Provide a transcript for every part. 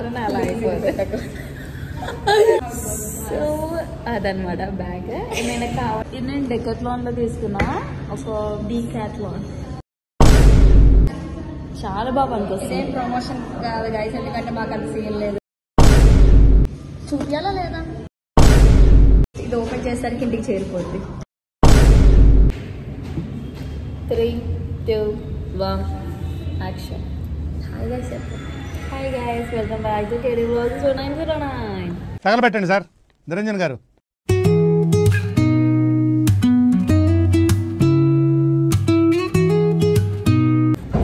అలా అయిపోతుంది. సో అదనమాట బ్యాగ్. ఏమైనా కావాలి నేను డెకత్లాన్ లో తీసుకున్నా ఒక డీకాథ్లాన్. చాలా బాగా పనికొస్తుంది. సేమ్ ప్రమోషన్ కాదు గైస్, ఎందుకంటే మాకు అంత సీన్ లేదు. చూపించాలా లేదా? ఇది ఓపెన్ చేసరికి ఇంటికి చేరిపోద్ది. 3, 2, 1 యాక్షన్. హాయ్ గైస్ చెప్పు. Hi guys, welcome back to KD vlogs 0909. తగలబెట్టండి సార్ నిరంజన్ గారు.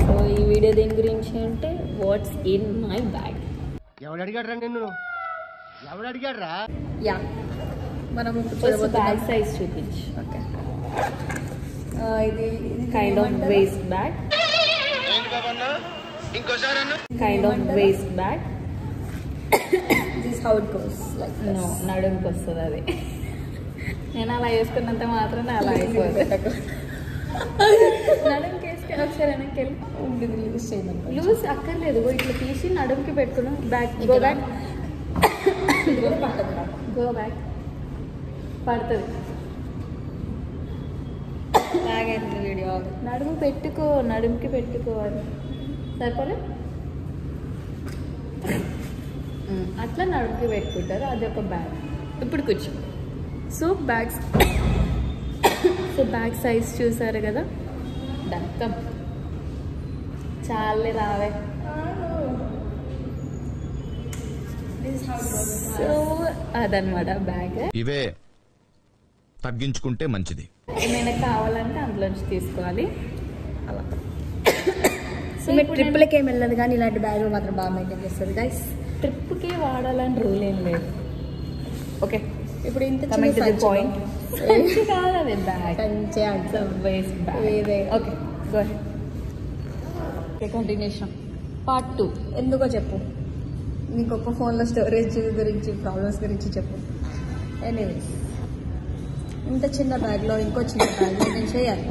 సో ఈ వీడియో దేని గురించి అంటే వాట్స్ ఇన్ మై బ్యాగ్. ఎవడు అడిగాడ్రా నిన్ను? ఎవడు అడిగాడ్రా? యా మనం బ్యాగ్ సైజ్ చూపించు. ఓకే, ఇది kind of waste bag. Kind of waste bag. This how it goes like no, నడుముకి వస్తుంది అది. నేను అలా వేసుకున్నంత మాత్రం అలా అయిపోతుంది. నడుముకి వేసుకొని ఒకసారి వెనక్కి వెళ్ళి యూస్ చేయమని లూజ్ అక్కర్లేదు. ఇట్లా తీసి నడుముకి పెట్టుకున్నాం. Back go back, go back పడుతుంది. బ్యాగ్ అయింది వీడియో. నడుము పెట్టుకో, నడుముకి పెట్టుకోవాలి. సరిపోలే అట్లా నడుముకి పెట్టుకుంటారు. అది ఒక బ్యాగ్. ఇప్పుడు కూర్చో. So bags, so bag size చూసారు కదా. డక్కం చాలే రావే. సో అదనమాట బ్యాగ్. ఇవే తగ్గించుకుంటే మంచిది. ఏమైనా కావాలంటే అందులోంచి తీసుకోవాలి. అలా సో మీరు ట్రిప్లకి ఏం వెళ్ళదు కానీ ఇలాంటి బ్యాగులు మాత్రం బాగా మెయింటైన్ చేస్తారు గైస్. ట్రిప్కి వాడాలని రూల్ ఏం లేదు. ఓకే, ఇప్పుడు ఇంత కమింగ్ టు ది పాయింట్. కాదు అది బ్యాగ్, కంచే అంటాం. Waste bag. ఏదే. Okay go ahead. Okay, continuation part 2. ఎందుకో చెప్పు. నీకు ఒక ఫోన్లో స్టోరేజ్ గురించి, ప్రాబ్లమ్స్ గురించి చెప్పు. ఎనీవేస్, ఇంత చిన్న బ్యాగ్లో ఇంకో చిన్న బ్యాగ్ నేను చేయాలి.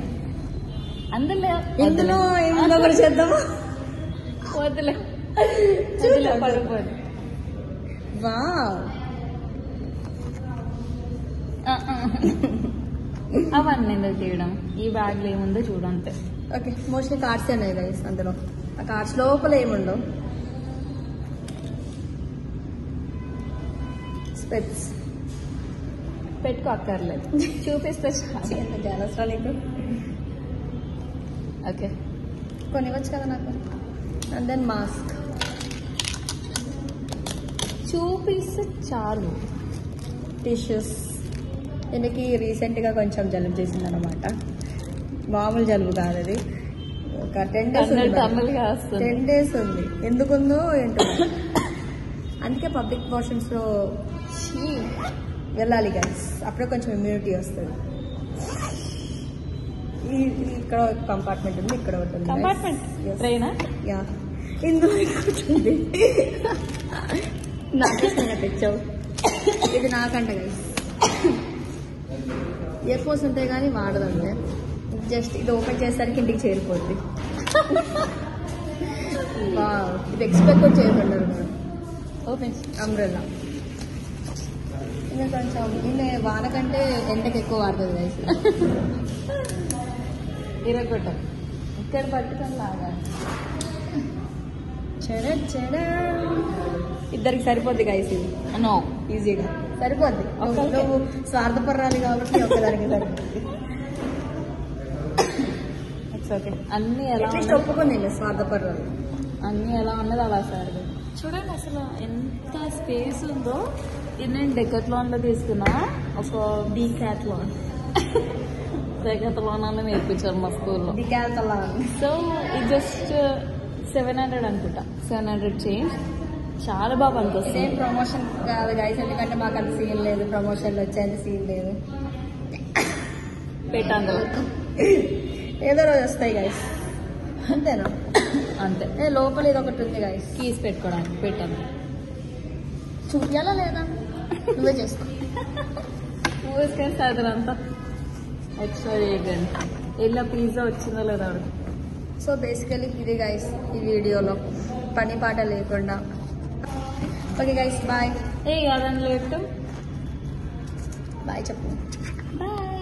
ఇందులో ఏముందో కూడా చేద్దాం. వదిలే పడిపోదు. వావ్, అవన్నీ ఎందుకు తీయడం? ఈ బ్యాగ్లో ఏముందో చూడంతే. ఓకే, మోస్ట్లీ కార్డ్స్ ఉన్నాయి గైస్. అందులో ఆ కార్డ్స్ లోపల ఏముండవు. స్పెట్స్ పెట్టుకో, అక్కర్లేదు. చూపిస్తే జాలస్ట్రా నీకు. ఓకే, కొనివచ్చు కదా నాకు. అండ్ దెన్ మాస్క్ చూపిస్తే చాలు. టిష్యూస్. దీనికి రీసెంట్గా కొంచెం జలుబు చేసిందనమాట. మామూలు జలుబు కాదు అది. ఒక 10 days టన్నులుగా వస్తుంది. 10 days ఉంది. ఎందుకుందో ఏంటో. అందుకే పబ్లిక్ వాష్రూమ్స్లో వెళ్ళాలి గైస్. అప్పుడే కొంచెం ఇమ్యూనిటీ వస్తుంది. ఇక్కడ ఒక కంపార్ట్మెంట్ ఉంది, ఇక్కడ ఒకటి ఉంది. కంపార్ట్మెంట్ ట్రైనా? యా, ఇందులో ఉంటుంది. నాకు తెచ్చావు. ఇది నాకంట గైస్. ఇయర్ ఫోన్స్ ఉంటాయి కానీ వాడదంటే. జస్ట్ ఇది ఓపెన్ చేసేసరికి ఇంటికి చేరిపోద్ది. ఇది ఎక్స్పెక్ట్ కూడా చేయకున్నారు. Open umbrella. ఇంకా కొంచెం ఈమె వాన కంటే ఎండకి ఎక్కువ వాడుతుంది గైస్. ఇరగొట్టం ఇక్కడ పట్టుకొని లాగా. ఇద్దరికి సరిపోద్ది గైస్. ఇది నో, ఈజీగా సరిపోద్ది. నువ్వు స్వార్థపర్రాలి కాబట్టి ఒక్కదానికి సరిపోద్ది. It's okay. అన్నీ ఎలా అట్లీస్ట్ ఒప్పుకుంది స్వార్థపర్రాలు. అన్నీ ఎలా ఉన్నది అలా సార్. చూడండి అసలు ఎంత స్పేస్ ఉందో. ఇది నేను డెకత్లాన్ లో తీసుకున్నా ఒక డీకాథ్లాన్. డెకత్లాన్ అని నేర్పించారు మా స్కూల్లో. సో ఇది జస్ట్ 700 అనుకుంటా. 700 చేంజ్. చాలా బాగా పనికొస్తుంది. సేమ్ ప్రమోషన్ కాదు గైస్, ఎందుకంటే మాకు అంత సీన్ లేదు. ప్రమోషన్లు వచ్చేంత సీన్ లేదు. పెట్టాను ఏదో రోజు వస్తాయి గైస్, అంతేనా? అంతే. లోపల ఇది ఒకటి ఉంది గైస్, కీస్ పెట్టుకోవడానికి. పెట్టాను. చూపించాలా లేదా? నువ్వే చేసుకో. ఊసుకొని సదరంతా ఎక్స్ట్రా చేయకండి. ఇలా పిజ్జా వచ్చిందో లేదా అడుగు. సో బేసికలీ ఇది గైస్ ఈ వీడియోలో పని పాట లేకుండా ఓకే గైస్ బాయ్. ఏ కాదని పెట్టు. బాయ్ చెప్పు. బాయ్.